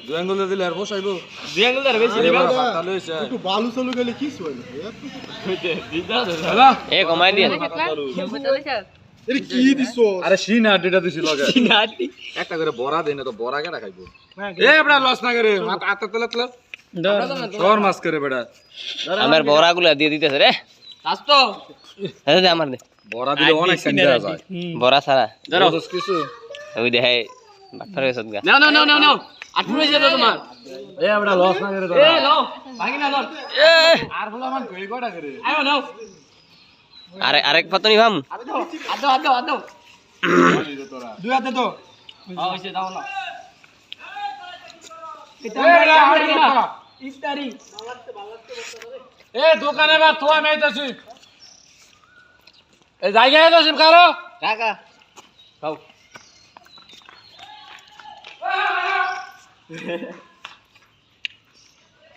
দুই আঙ্গুল দিলে আর বসাইবো দুই আঙ্গুল ধরে বেশি দিবা তাহলে হইছে একটু বালু চালু গেলে কি হয় এ কমাই দিয়ে এটা কি দিছো আরে সিনা আড্ডিটা দিছি লগে নাটি একটা করে বড়া দেই না তো বড়া কেডা খাইবো এ বড়া লস না করে আতা তলে তলে তোর মাছ করে বেটা আমার বড়াগুলো দিয়ে দিতেছে রে আস্তো এই দে আমার দে বড়া দিলে অনেক কান্দি যায় বড়া সারা দোস কিছু ওই দে বাটফারে সদগা নাও নাও নাও নাও নাও আটুরে যাবে তোমার এ বড়া লস না করে এ নাও ভাগি না নাও আর বলা মান কই কয়টা করে আয়ো নাও আরেক পাতনি ভাম আদো দুই হাতে তো হইছে দাও না ইফতারি এ দোকানে বা তোয়া মেইতাছি এ জায়গায় আইতাছিস কারো কাকা খাও